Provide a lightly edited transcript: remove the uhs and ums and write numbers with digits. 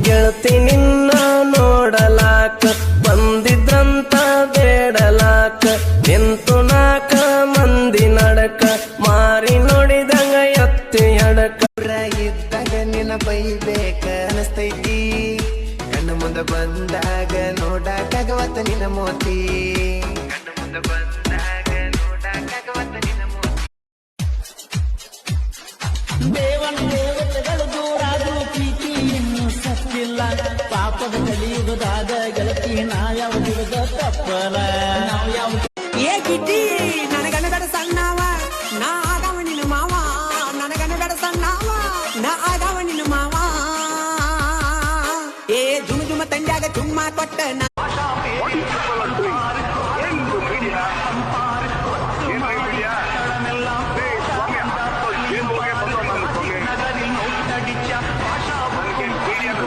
ಗೆಳತಿ ನಿನ್ನ ನೋಡಲಾಕ ಬಂದಿದ್ರಂತ ಬೇಡಲಾಕ ನಿಂತು ನಾಕ ಮಂದಿ ನಡಕ ಮಾರಿ ನೋಡಿದಂಗ ಎತ್ತಿ ಅಡಕ ಇದ್ದಾಗ ನಿನ್ನ ಬೈಬೇಕ ಅನಸ್ತೈತಿ ಕಣ್ಣು ಮುಂದೆ ಬಂದಾಗ ನೋಡಕ್ಕಾಗವತ್ತ ನಿನ್ನ ಮೋತಿ ಕಣ್ಣು ಮುಂದೆ ಬಂದಾಗ ನೋಡಕ್ಕಾಗವತ್ತ ನಿನ್ನ ಮೋತಿ ದೇವನ ದೇವತೆಗಳು ದೂರಾದ್ರೂ ಪ್ರೀತಿ ಇನ್ನೂ ಸತ್ತಿಲ್ಲ ಪಾಪದ ಕಲಿಯುಗದಾದ ಗೆಳತಿ ನಾವ್ಯಾವುದ ತಪ್ಪಲ ಏ ಗಿಡ್ಡಿ ನನಗನ ಬೇಡ ಸಣ್ಣವ ನಾ ಆದವ ನಿನ್ನ ಮಾವ ನನಗನ ಬೇಡ ಸಣ್ಣವ ನಾ ಆದವ ನಿನ್ನ ಮಾವ ಏ ಜುಮ ಜುಮ ತಂಡ್ಯಾಗ ಚುಮ್ಮ ಕೊಟ್ಟ